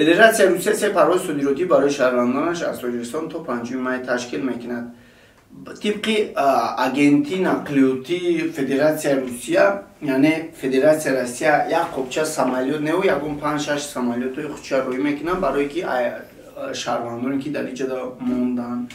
Федератсия Русия сепарҳои судиротӣ барои шаҳрвандонаш аз Тоҷикистон то 5 май ташкил мекунад. Тибқи агенти нақлиёти Федератсия Русия, яъне Федератсия Россия як қопча самолёт не ягон 5-6 самолётои худширо роҳӣ мекунад барое ки шаҳрвандоне ки дар иҷода мондан,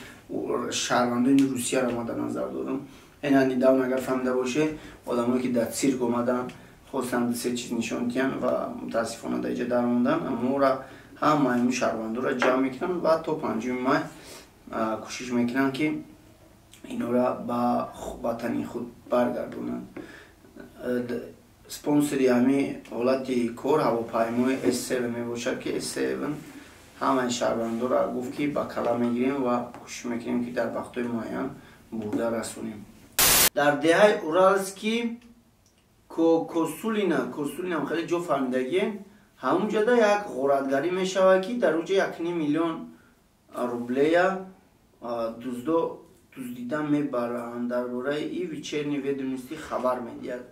шаҳрвандони Русияро мада назар додам. Ина недавно агар фаҳмида боше, одамое ки дар цирк омадан хостанд се чиз нишон диҳанд ва мутаассифона дар иҷо дармондан, амора ҳамаи ин шаҳрвандоро ҷамъ мекунанд ва то 5 май кӯшиш мекунанд ки инора ба ватани худ баргардонанд. Спонсори ҳамин ҳолати кор ҳавопаймои S7 мебошад ки S7 ҳамаи шаҳрвандоро гуфт ки ба кала мегирем ва кӯшиш мекунем ки дар вақтҳои муайян бурда расонем. Дар деҳаи Уралский Косулина хеле ҷо фаҳмидагӣ, ҳамунҷода як ғоратгарӣ мешавад ки дар уҷа 1 миллион рублея дуздида мебаранд. Дар бораи ин вечерни ведомости хабар медиҳад.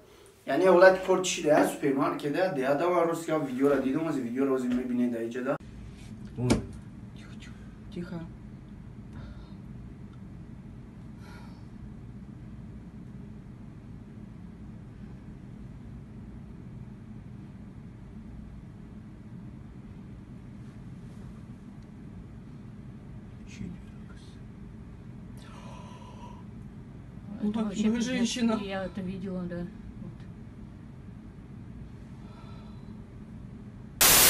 Яъне ҳолати кор чӣ деҳа супермаркета деҳада ва рост ки видеоро дидам, аз видеоро ҳозир мебинед дар иҷода. Тихо. Это вообще женщина. Я это видела, да.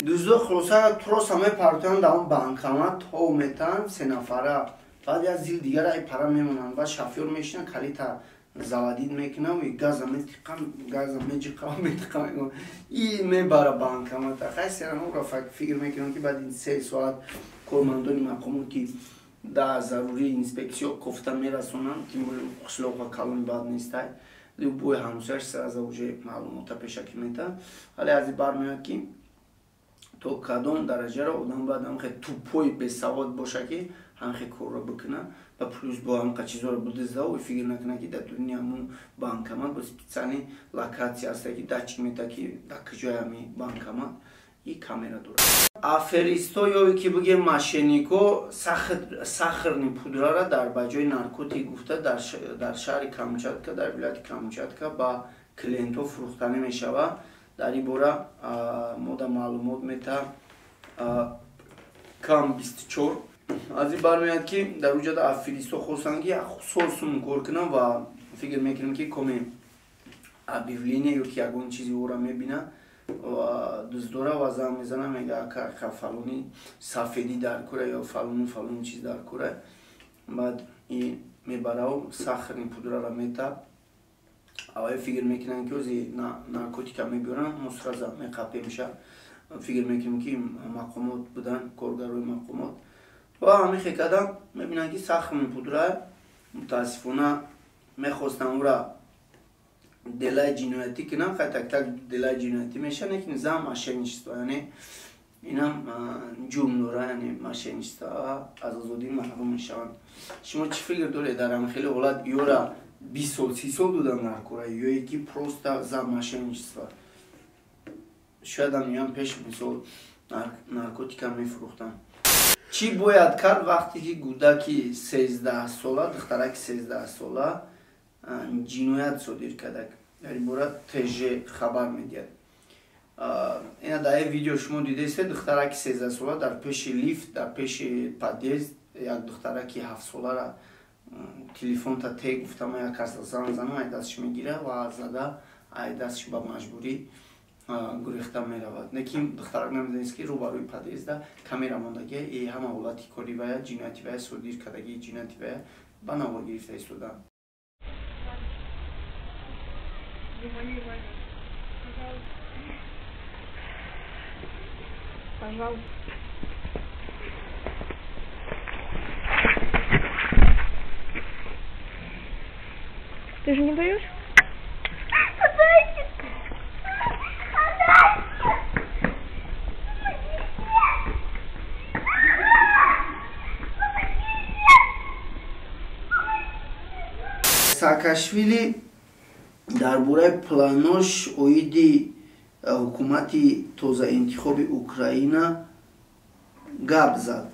Дуздо хулоса троса мепартоянд дар он банкомат то метан 3 нафара. Баъд аз зил дигар ай пара мемонанд ва шофёр мешина калита завадид мекунам и газа метиқам и мебара банкомата. Хайсеранро фикр мекунам ки баъд ин 3 соат кормандони мақомот ки да зарури инспексиё кофта мерасонанд ки қишлоқа калон бад нестай любой ҳамсояш сразу уже маълумота пешакӣ метавад. вале аз ин бармеояд ки то кадом дараҷаро одам бояд ҳамхе тупои бесавод боша ки ҳамхе корро бикуна ва плюс бо ҳамқа чизоро будизда фикр накуна ки дар дунё ҳамун банкомат бо специални локатсия аста ки датчик мета ки дар куҷои ҳамин банкомат и камера дорад. Аферисто ё ки бигем мошеннико сахарни пудрара дар баҷои наркотик гуфта дар шаҳри Камчатка, дар вилояти Камчатка ба клиентҳо фурӯхтанӣ мешавад. дар ин бора мода маълумот метаҳам кам 24. аз ин бармеяд ки дар уҷада аферисто хостанд ки сосум кор кунам ва фикр мекунам ки коме объявление ё ки ягон чизи ора мебина ва дуздора ва занг мезана мега ака фалони сафедӣ дар кора ё фалони чиз дар кора. баъд ин мебарав сахарни пудрара мета авай фикр мекунам ки ози наркотика мебиёрам мусраза меқапе меша. фикр мекунам ки мақомот будан коргарои мақомот ва ҳамин хекада мебинам ки сахарни пудра мутаассифона мехостам ура делаи ҷиноятӣ кунам. хай так делаи ҷиноятӣ меша, лекин зам мошенничество, яъне инам ҷурм дора, яъне мошенничество аз озодӣ маҳрум мешаванд. шумо чӣ фикр доред дар ҳамин хеле ҳолат ёра 20 сол 30 сол додан дар кора ёе ки просто зам мошенничество? шояд ҳам пеш мисол наркотика мефурӯхтам. чӣ бояд кард вақте ки кӯдаки 13 сола, духтараки 13 сола ҷиноят содир кардак? дар ин бора ТЖ хабар медиҳад. ина дар ин видео шумо дидед духтараки 13 сола дар пеши лифт, дар пеши подъезд як духтараки 7 солара телефонта те гуфтама як кас занг занам ай дастш мегира ва зада ай дастш ба маҷбурӣ гурехта меравад. лекин духтарак намедонист ки рӯбарӯи подъезда камера мондагия и ҳама ҳолати кори вая ҷинояти вая содир кардагии ҷинояти вая ба навор гирифта истодаанд. Пожалуйста. Ты же не даешь? Саакашвили дар бораи планош оиди ҳукумати тозаинтихоби Украина гап зад.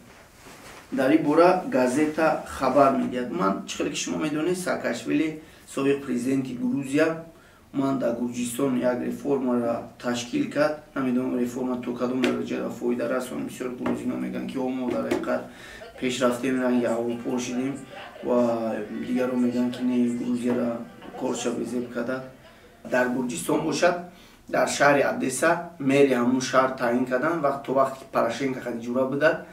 дар ин бора газета хабар медиҳад. Ман чӣ хеле ки шумо медонед, Саакашвили собиқ президенти Грузия ман дар Гурҷистон як реформаро ташкил кард. Намедонам реформа то кадом дараҷа фоида расонид. Бисёр грузинҳо мегӯянд ки мо дар ҳақиқат пешрафтем ранги Аврупо шидем ва дигарҳо мегӯянд ки не Грузияро корша безеб карда. Дар Гурҷистон бошад, дар шаҳри Одесса мери ҳамун шаҳр таъин кардан. То вақте ки Порошенко хади ҷура будад,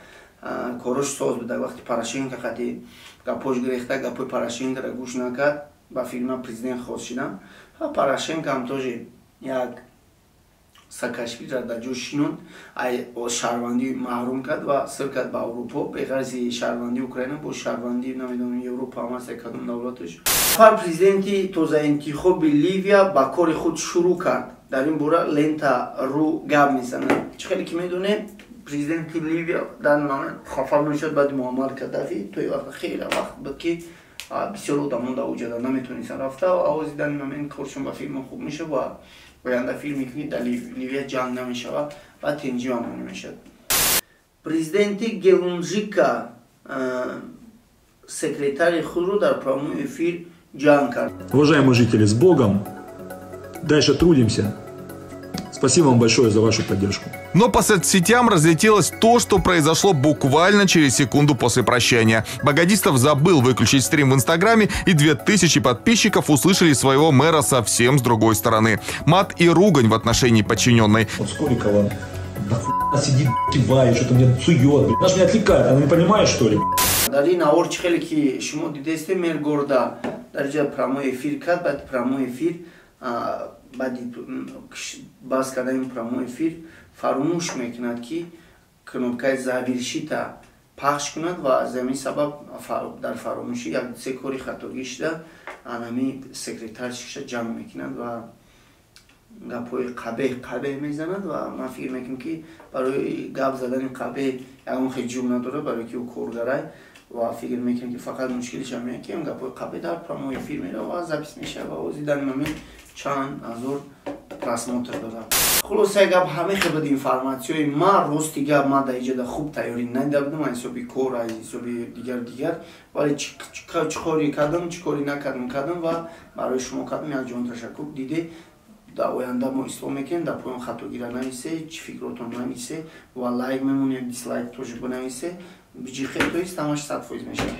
корош соз будад. Вақте Порошенко хади гапош гирехта, гапои Порошенкоро гӯш накард, ба фирма президент хост шидан. Порошенко ҳам тоже як Саакашвилиро дар ҷо шинонд, шаҳрвандӣ маҳрум кард ва сир кард ба Аврупо. Беғарзи шаҳрвандии Украина бо шаҳрвандии намедонам Европа ҳам аст кадом давлаташ. Президенти тозаинтихоби Ливия ба кори худ шурӯъ кард. Дар ин бора Лента.ру гап мезанад. Чӣ хеле ки медонем, президенти Ливия дар момент хафа мешуд баъди Муаммар Каддафи. То вақт хеле вақт буд ки бисёр одамон дар ҳуҷҷат наметонистанд рафта ва овози дар ин момент коршон ба филм хуб мешавад ва оянда филме ки дар Ливия ҷанг намешавад ва тинҷӣ ҳам намешавад. Президенти Гелунжика секретари худро дар прямой эфир ҷанг кард. Уважаемые жители, с Богом! Дальше трудимся. Спасибо вам большое за вашу поддержку. Но по соцсетям разлетелось то, что произошло буквально через секунду после прощания. Богодистов забыл выключить стрим в Инстаграме, и 2000 подписчиков услышали своего мэра совсем с другой стороны. Мат и ругань в отношении подчиненной. Вот Скорикова нахуй сидит, кивает, что-то мне сует. Она же меня отвлекает, она не понимает, что ли? Дар ин авор чӣ хеле ки шумо дидесте, Мергорда дар ҷои прямой эфир кард, баъди прямой эфир баъди баҳс кардани прямой эфир фаромӯш мекунад ки кнопкаи завиршита пахш кунад ва аз ҳамин сабаб дар фаромӯшӣ як-се кори хатогӣ шуда анами секретарша ҷамъ мекунад ва гапҳои қабеҳ мезанад ва ман фикр мекунам ки барои гап задани қабеҳ ягон хел ҷур надорад, барое ки ӯ коргарай ва фикр мекунам ки фақат мушкилиш ҳам ин ки гапҳои қабеҳ дар прямой эфир меравад ва запис мешавад ва ози дар ин момент чанд ҳазор просмотр дорад. Хулоса гап ҳамеха буд информатсияи ман. Рости гап ман дар иҷода хуб тайёрӣ надида будам аз ҳисоби кор, аз ҳисоби дигар, вале чӣ кори кардам, чӣ кори накардам ва барои шумо кардам якҷон ташаккур. Диде дар оянда мо ислоҳ мекунем, дар поён хатогира нависе, чӣ фикротон нависе ва лайк мемонем, дислайк тоже бинависе. Биҷихе тоист ҳамаш 100% мешавад.